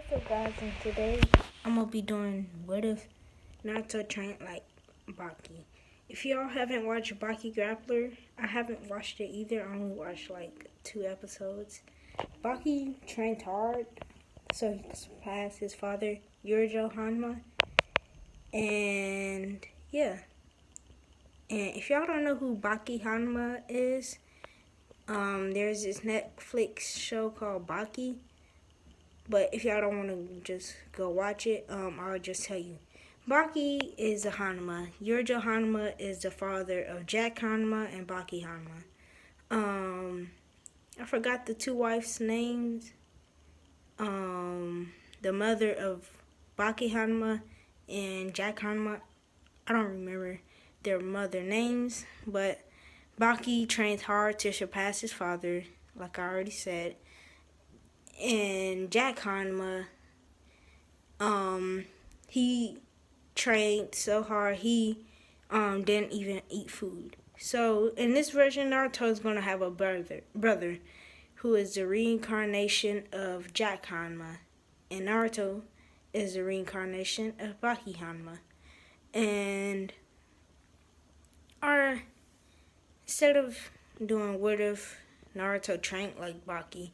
What's up, guys? And today I'm gonna be doing what if Naruto trained like Baki. If y'all haven't watched Baki Grappler, I haven't watched it either. I only watched like 2 episodes. Baki trained hard so he could surpass his father, Hanma. And yeah. And if y'all don't know who Baki Hanma is, there's this Netflix show called Baki. But if y'all don't want to just go watch it, I'll just tell you. Baki is a hanma. Yurjo Hanma is the father of Jack Hanma and Baki Hanma. I forgot the 2 wives' names. The mother of Baki Hanma and Jack Hanma. I don't remember their mother names, but Baki trains hard to surpass his father, like I already said. And Jack Hanma, he trained so hard he didn't even eat food. So in this version, Naruto is gonna have a brother who is the reincarnation of Jack Hanma, and Naruto is the reincarnation of Baki Hanma. And instead of doing what if Naruto trained like Baki,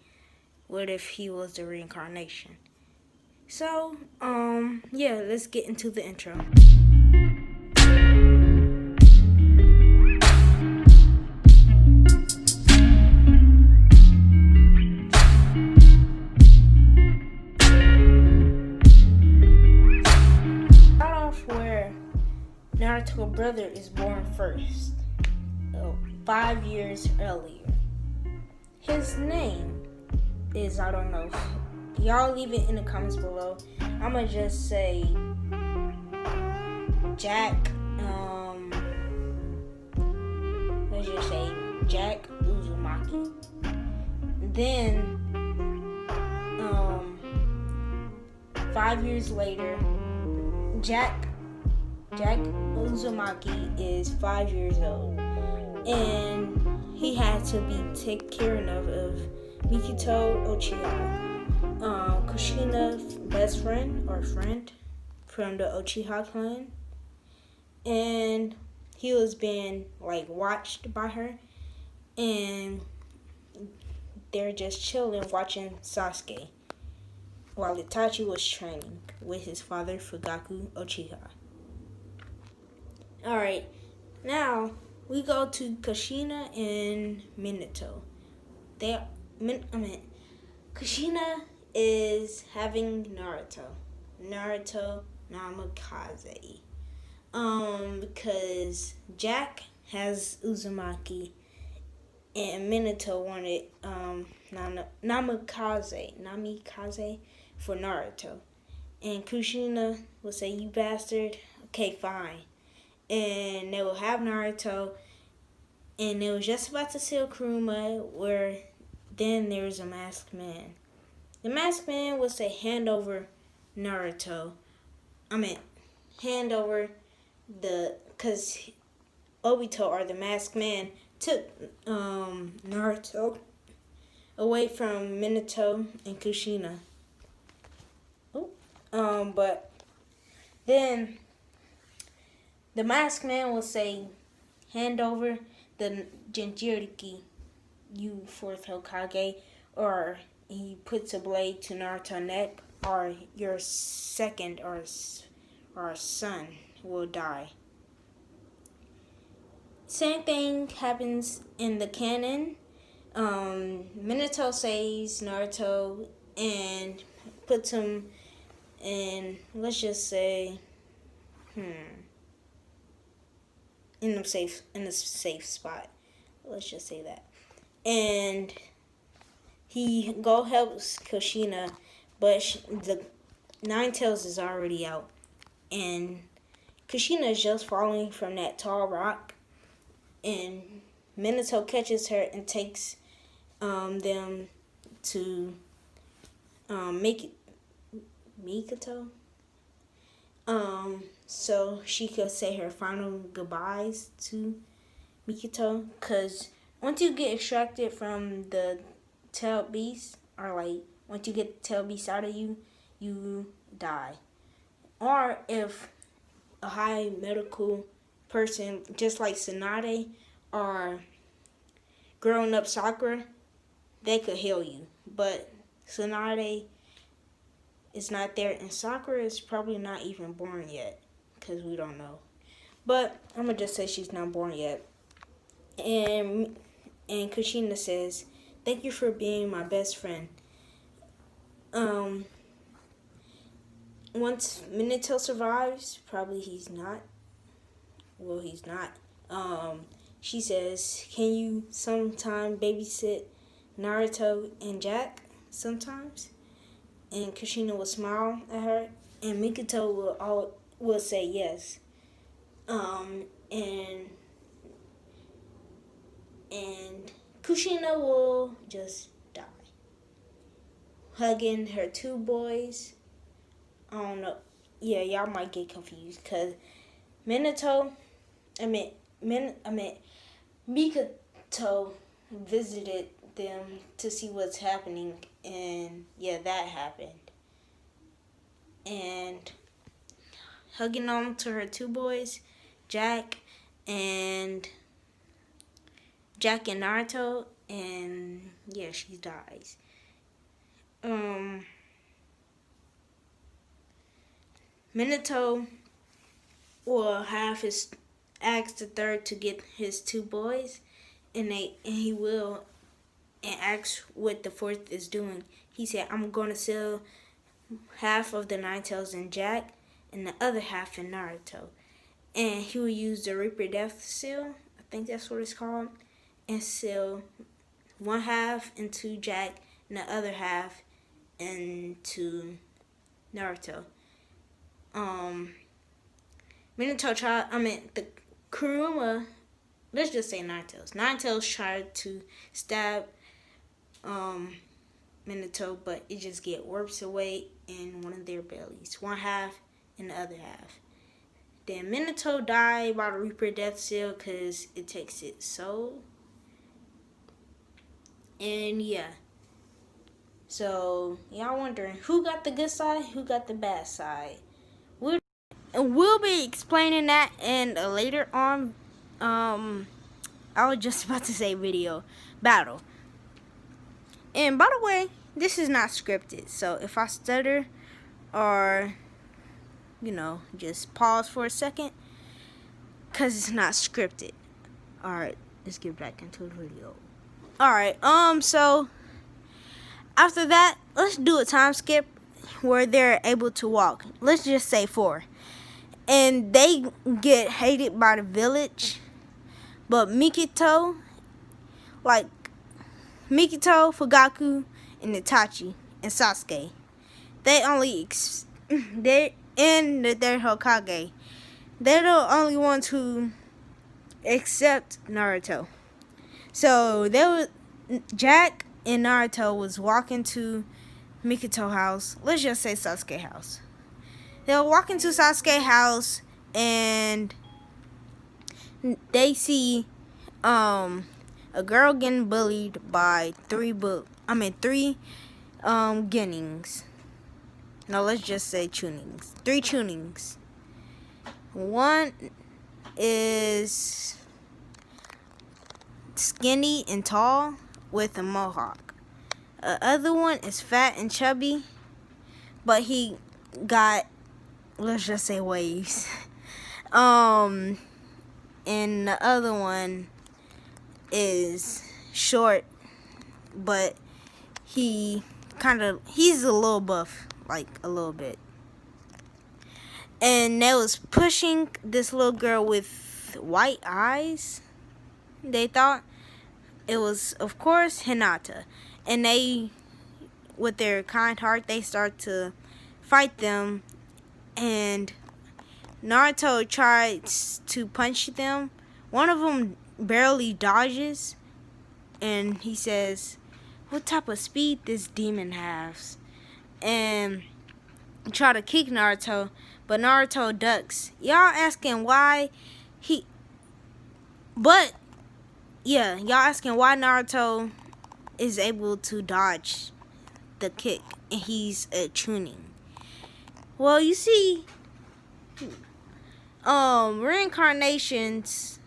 what if he was the reincarnation? So, yeah, let's get into the intro. Start off where Naruto's brother is born first, 5 years earlier. His name is, I don't know. Y'all leave it in the comments below. I'ma just say Jack, let's just say Jack Uzumaki. Then 5 years later, Jack Uzumaki is 5 years old, and he had to be taken care of Mikito Uchiha, Kushina's best friend or friend from the Uchiha clan, and he was being like watched by her, and they're just chilling watching Sasuke while Itachi was training with his father Fugaku Uchiha. Alright, now we go to Kushina and Minato. Kushina is having Naruto Namikaze. Because Jack has Uzumaki and Minato wanted Namikaze for Naruto. And Kushina will say, "You bastard, okay, fine." And they will have Naruto, and they was just about to seal Kuruma, where then there's a masked man. The masked man will say, hand over Naruto. Because Obito, or the masked man, took Naruto away from Minato and Kushina. But then the masked man will say, hand over the Jinchuriki, you 4th Hokage, or he puts a blade to Naruto's neck, or your second or son will die. Same thing happens in the canon. Minato saves Naruto and puts him in, let's just say, in a safe spot. Let's just say that. And he helps Kushina, but the Ninetales is already out, and Kushina is just falling from that tall rock, and Minato catches her and takes them to Mikito, so she could say her final goodbyes to Mikito, because once you get extracted from the tail beast, or like once you get the tail beast out of you, you die. Or if a high medical person, just like Tsunade or grown up Sakura, they could heal you. But Tsunade is not there, and Sakura is probably not even born yet, because we don't know. But I'm gonna just say she's not born yet. And Kushina says, "Thank you for being my best friend." Once Minato survives, probably he's not. Well, he's not. She says, "Can you sometime babysit Naruto and Jack sometimes?" And Kushina will smile at her, and Mikito will say yes. And Kushina will just die, hugging her two boys. I don't know. Yeah, y'all might get confused because Mikito visited them to see what's happening, and yeah, that happened. And hugging on to her two boys, Jack and Naruto, and yeah, she dies. Minato will have his ask the third to get his two boys, and he will, and ask what the fourth is doing. He said, "I'm gonna sell half of the Nine Tails in Jack, and the other half in Naruto." And he will use the Reaper Death Seal, I think that's what it's called, and sell one half into Jack and the other half into Naruto. The Kuruma, let's just say Nine Tails. Nine Tails tried to stab Minato, but it just get warps away in one of their bellies. One half and the other half. Then Minato died by the Reaper Death Seal because it takes its soul. And yeah. So, y'all wondering who got the good side, who got the bad side. We'll be explaining that in a later on, I was just about to say battle. And by the way, this is not scripted. So if I stutter or, just pause for a second, because it's not scripted. Alright, let's get back into the video. Alright, so after that, let's do a time skip where they're able to walk. Let's just say 4. And they get hated by the village. But Mikito, Fugaku, and Itachi, and Sasuke, they're Hokage. They're the only ones who accept Naruto. So Jack and Naruto was walking to Mikito house. Let's just say Sasuke house. They were walking to Sasuke house, and they see a girl getting bullied by 3 Gennings. No, let's just say Chunings. 3 Chunings. One is skinny and tall with a mohawk. The other one is fat and chubby, but he got, let's just say, waves. And the other one is short, but he's a little buff, like a little bit. And they was pushing this little girl with white eyes. They thought it was, of course, Hinata. And they, with their kind heart, they start to fight them. And Naruto tries to punch them. One of them barely dodges. And he says, "What type of speed this demon has?" And try to kick Naruto, but Naruto ducks. Y'all asking why y'all asking why Naruto is able to dodge the kick, and he's a Chunin. Well, you see, reincarnations,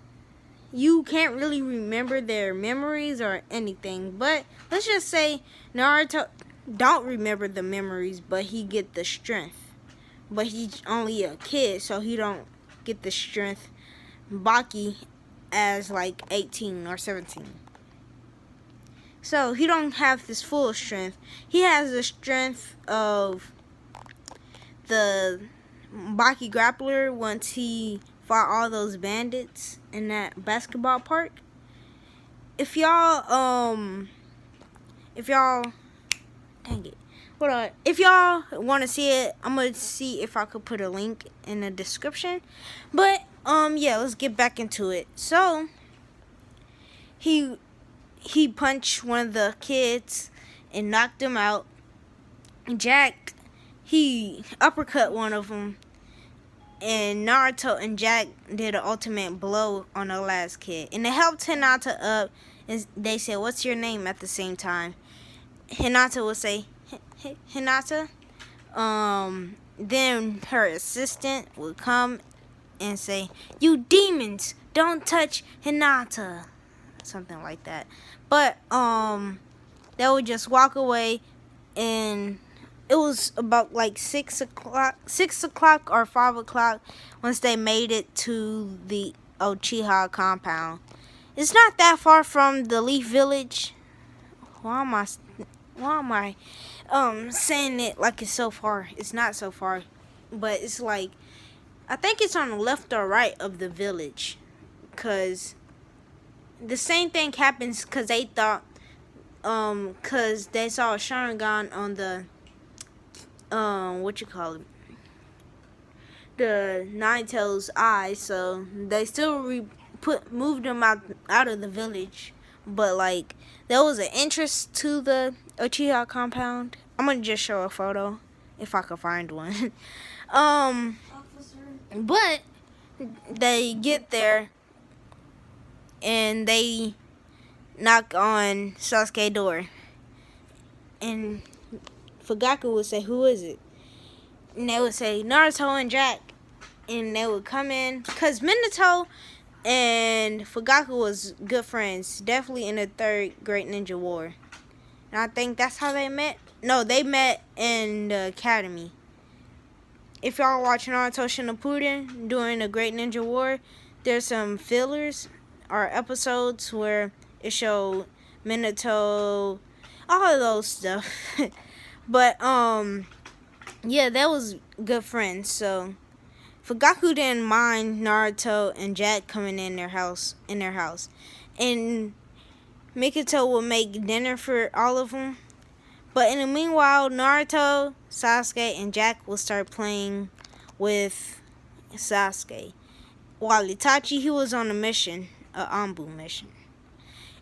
you can't really remember their memories or anything. But let's just say Naruto don't remember the memories, but he get the strength. But he's only a kid, so he don't get the strength Baki as like 18 or 17. So he don't have this full strength. He has the strength of the Baki grappler once he fought all those bandits in that basketball park. If y'all dang it. Hold on. If y'all want to see it, I'm gonna see if I could put a link in the description. But yeah, let's get back into it. So he punched one of the kids and knocked him out. Jack, he uppercut one of them, and Naruto and Jack did an ultimate blow on the last kid, and it helped Hinata up. And they said, "What's your name?" at the same time. Hinata would say, Hinata. Then her assistant would come and say, "You demons, don't touch Hinata," something like that. But they would just walk away, and it was about like 6 o'clock or 5 o'clock once they made it to the Uchiha compound. It's not that far from the Leaf Village. Why am I saying it like it's so far? It's not so far, but it's like, I think it's on the left or right of the village, cause the same thing happens, cause they thought, cause they saw a Sharingan on the the Nine Tails eye, so they still moved them out of the village. But like, there was an entrance to the Uchiha compound. I'm gonna just show a photo if I can find one. But they get there and they knock on Sasuke's door, and Fugaku would say, "Who is it?" And they would say, "Naruto and Jack." And they would come in, cause Minato and Fugaku was good friends, definitely in the third Great Ninja War. And I think that's how they met. No, they met in the academy. If y'all watch Naruto Shippuden during the Great Ninja War, there's some fillers or episodes where it showed Minato, all of those stuff. But yeah, that was good friends. So Fugaku didn't mind Naruto and Jack coming in their house, and Mikito would make dinner for all of them. But in the meanwhile, Naruto, Sasuke, and Jack will start playing with Sasuke, while Itachi, he was on a mission, a Anbu mission.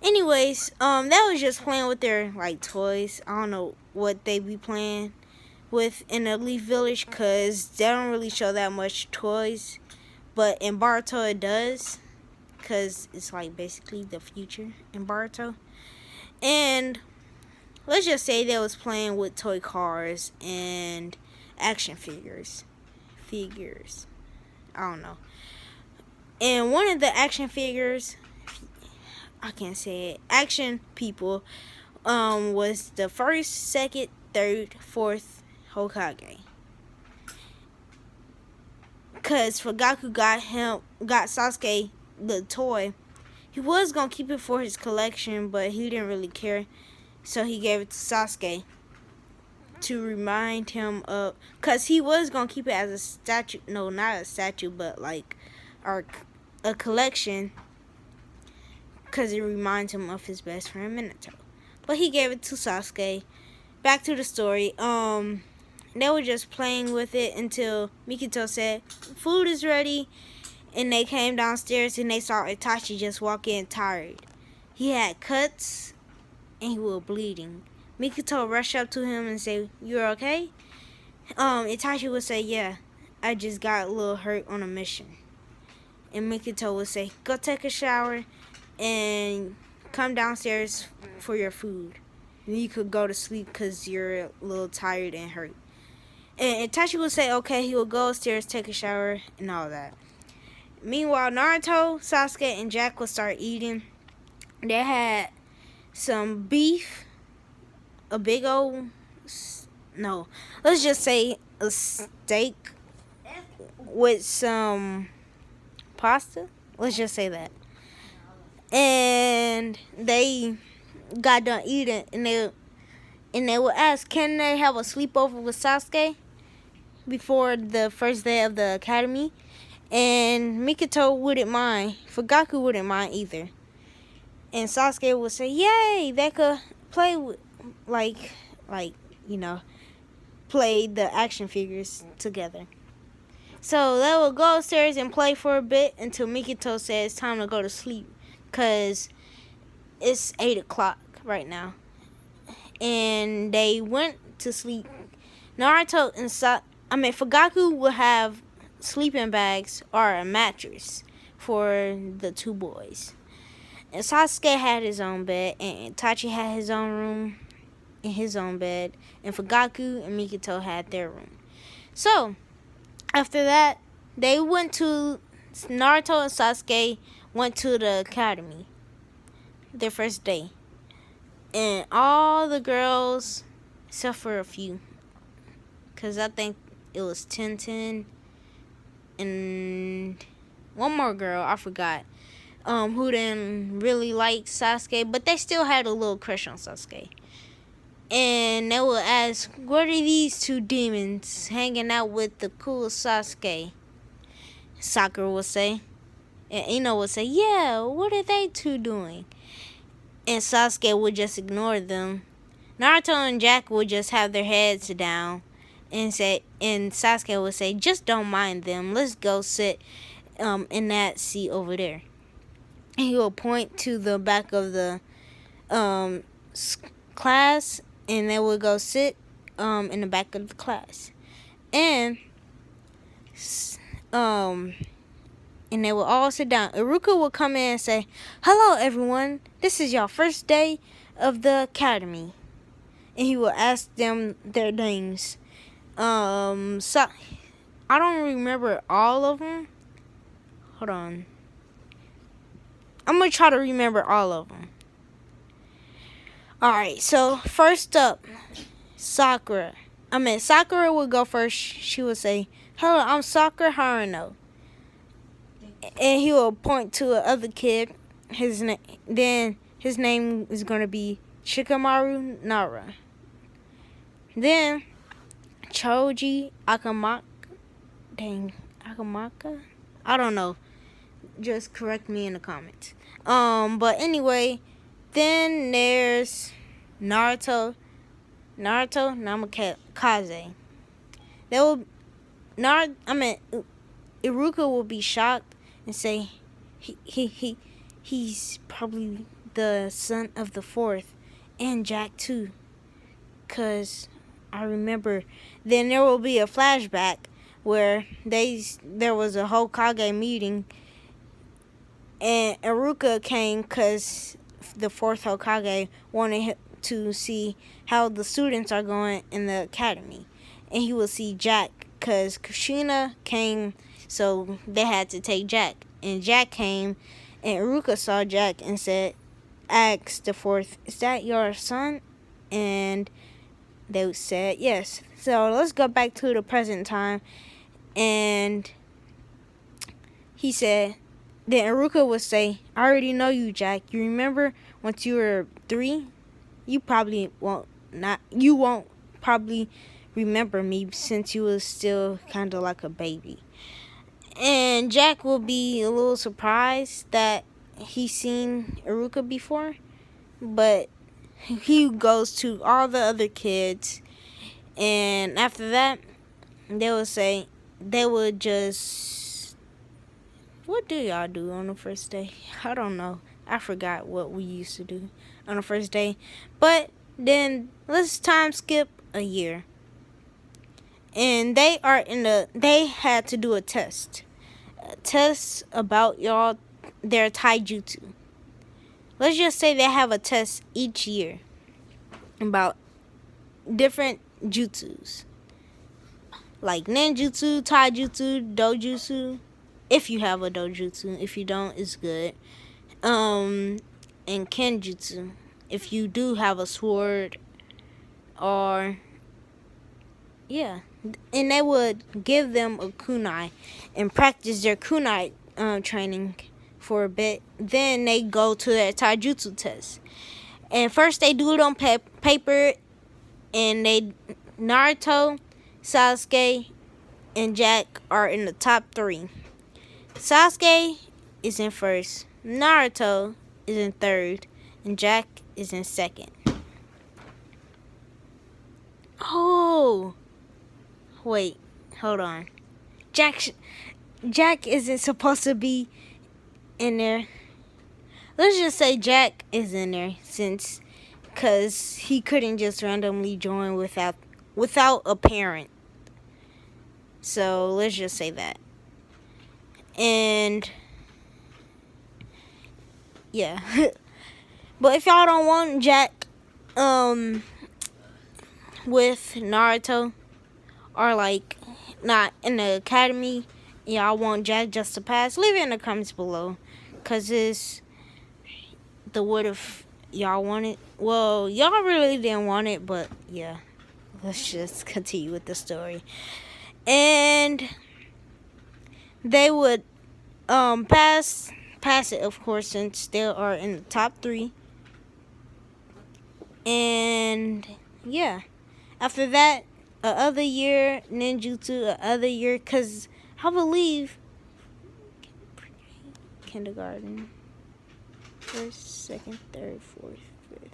Anyways, that was just playing with their like toys. I don't know what they be playing with in the Leaf Village, cause they don't really show that much toys, but in Boruto it does, cause it's like basically the future in Boruto. And let's just say they was playing with toy cars and action figures. I don't know. And one of the action figures, I can't say it, action people, was the first, second, third, fourth Hokage. Cause Fugaku got Sasuke the toy. He was gonna keep it for his collection, but he didn't really care, so he gave it to Sasuke to remind him of. Cause he was gonna keep it as a statue. No, not a statue, but like a collection. Cause it reminds him of his best friend Minato. But he gave it to Sasuke. Back to the story. They were just playing with it until Mikito said, "Food is ready." And they came downstairs and they saw Itachi just walk in tired. He had cuts and he was bleeding. Mikito rushed up to him and said, "You're okay?" Itachi would say, "Yeah, I just got a little hurt on a mission." And Mikito would say, "Go take a shower and come downstairs for your food. And you could go to sleep because you're a little tired and hurt." And Itachi would say, okay, he would go upstairs, take a shower, and all that. Meanwhile, Naruto, Sasuke, and Jack would start eating. They had some beef, a big old, no, let's just say a steak with some pasta. Let's just say that. And they got done eating, and they would ask, can they have a sleepover with Sasuke before the first day of the academy? And Mikito wouldn't mind. Fugaku wouldn't mind either. And Sasuke would say, yay, they could play with, like, play the action figures together. So they would go upstairs and play for a bit until Mikito says it's time to go to sleep. Because it's 8 o'clock right now. And they went to sleep. Naruto and Fugaku would have sleeping bags or a mattress for the two boys. And Sasuke had his own bed, and Itachi had his own room in his own bed, and Fugaku and Mikito had their room. So, after that, Naruto and Sasuke went to the academy, their first day. And all the girls, except for a few, because I think it was Tintin and one more girl, I forgot, who didn't really like Sasuke, but they still had a little crush on Sasuke. And they would ask, what are these two demons hanging out with the cool Sasuke? Sakura would say. And Ino would say, yeah, what are they two doing? And Sasuke would just ignore them. Naruto and Jack would just have their heads down and Sasuke would say, just don't mind them. Let's go sit in that seat over there. And he will point to the back of the class, and they will go sit in the back of the class. And they will all sit down. Iruka will come in and say, hello everyone, this is your first day of the academy. And he will ask them their names. So I don't remember all of them. Hold on. I'm going to try to remember all of them. Alright, so first up, Sakura would go first. She would say, hello, I'm Sakura Haruno. And he will point to another kid. His name is going to be Shikamaru Nara. Then Choji Akamaka. I don't know. Just correct me in the comments. But anyway, then there's Naruto Namikaze. Iruka will be shocked and say he's probably the son of the fourth, and Jack too. 'Cause I remember. Then there will be a flashback where there was a Hokage meeting, and Iruka came because the fourth Hokage wanted to see how the students are going in the academy. And he will see Jack because Kushina came, so they had to take Jack. And Jack came, and Iruka saw Jack and asked the fourth, is that your son? And they said yes. So let's go back to the present time. And he said, then Iruka would say, I already know you, Jack. You remember once you were 3? You won't probably remember me since you was still kind of like a baby. And Jack will be a little surprised that he's seen Iruka before. But he goes to all the other kids. And after that, they would just, what do y'all do on the first day? I don't know. I forgot what we used to do on the first day. But then let's time skip a year. And they had to do a test. A test about their taijutsu. Let's just say they have a test each year about different jutsus. like ninjutsu, taijutsu, dojutsu. If you have a dojutsu, if you don't, it's good. And kenjutsu, if you do have a sword, or yeah, and they would give them a kunai and practice their kunai training for a bit. Then they go to their taijutsu test, and first they do it on paper, and Naruto, Sasuke, and Jack are in the top 3. Sasuke is in first, Naruto is in third, and Jack is in second. Oh, wait, hold on. Jack isn't supposed to be in there. Let's just say Jack is in there, because he couldn't just randomly join without a parent. So let's just say that. And yeah. But if y'all don't want Jack with Naruto, or like not in the academy, y'all want Jack just to pass, leave it in the comments below, because it's the what if y'all want it. Well, y'all really didn't want it, but yeah, let's just continue with the story. And they would pass it, of course, since they are in the top 3. And yeah, after that, other year ninjutsu, other year, because I believe kindergarten, first, second, third, fourth, fifth,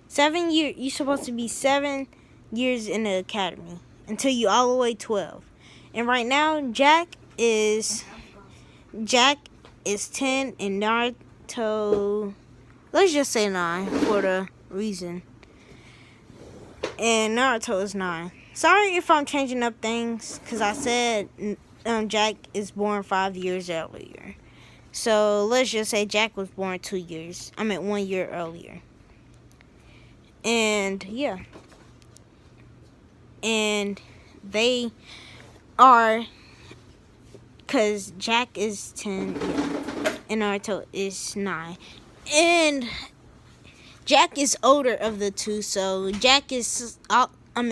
7 years. You're supposed to be 7 years in the academy until you all the way 12. And right now, Jack is 10, and Naruto, let's just say 9 for the reason. And Naruto is 9. Sorry if I'm changing up things, because I said Jack is born 5 years earlier. So let's just say Jack was born 1 year earlier. And yeah. And they are, because Jack is 10, yeah, and Naruto is 9. And Jack is older of the two, so Jack is,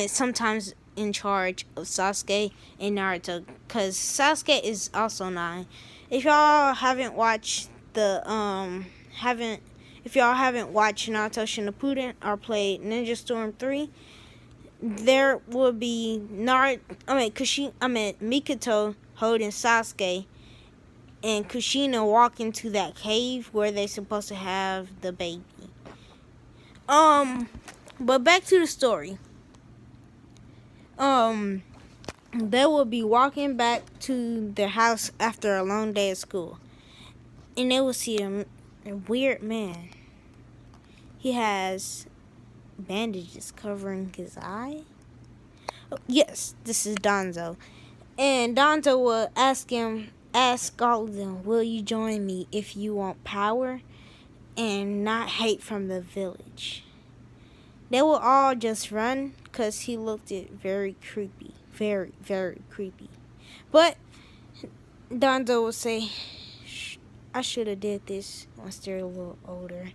sometimes in charge of Sasuke and Naruto, because Sasuke is also 9. If y'all haven't watched Naruto Shippuden or played Ninja Storm 3, there will be Mikito holding Sasuke, and Kushina walking to that cave where they're supposed to have the baby. But back to the story. They will be walking back to their house after a long day of school, and they will see a weird man. He has bandages covering his eye. Oh, yes, this is Danzo. And Danzo will ask all of them, will you join me if you want power and not hate from the village? They will all just run, because he looked very creepy. Very, very creepy. But Danzo will say, I should have did this once they're a little older.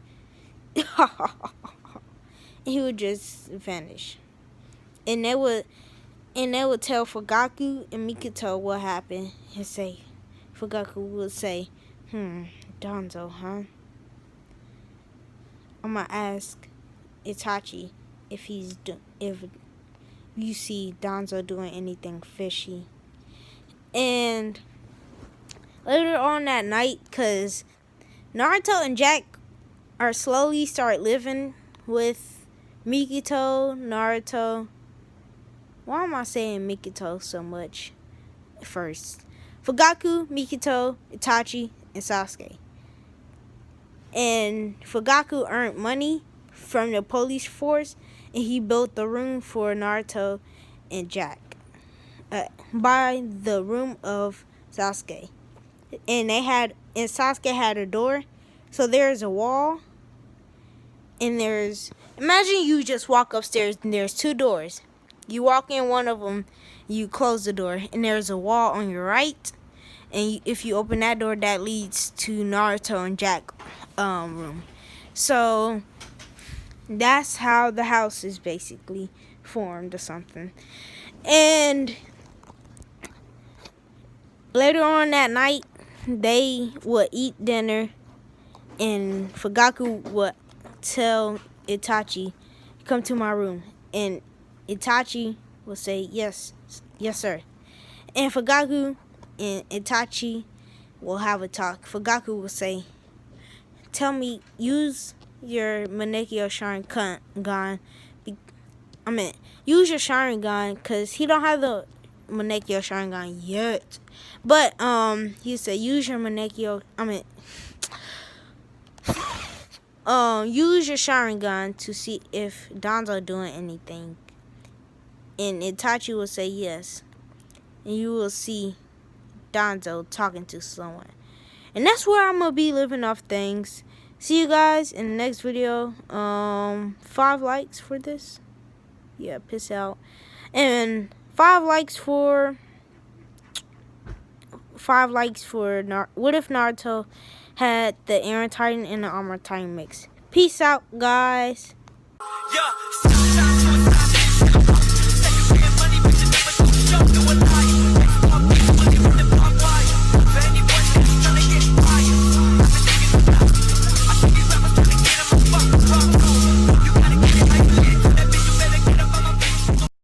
And he would just vanish. And they would tell Fugaku and Mikito what happened. And say, Fugaku would say, Danzo, huh? I'm gonna ask Itachi if you see Danzo doing anything fishy. And later on that night, because Naruto and Jack are slowly start living with Mikito, Naruto. Why am I saying Mikito so much first? Fugaku, Mikito, Itachi, and Sasuke. And Fugaku earned money from the police force, and he built the room for Naruto and Jack by the room of Sasuke. And Sasuke had a door, so there's a wall, and imagine you just walk upstairs and there's 2 doors. You walk in one of them, you close the door, and there's a wall on your right. And if you open that door, that leads to Naruto and Jack room. So that's how the house is basically formed or something. And later on that night, they would eat dinner, and Fugaku would tell Itachi, "Come to my room." And Itachi would say, "Yes, yes, sir." And Fugaku and Itachi will have a talk. Fugaku will say, "Tell me, use your Manekyo Sharingan. Use your Sharingan, because he don't have the Manekyo Sharingan yet. But he said, use your Manekyo. Use your Sharingan to see if Danzo doing anything." And Itachi will say yes, and you will see Danzo talking to someone. And that's where I'm gonna be living off things. See you guys in the next video. 5 likes for this. Yeah, piss out. And 5 likes for what if Naruto had the Iron Titan and the Armor Titan mix. Peace out, guys. Yeah.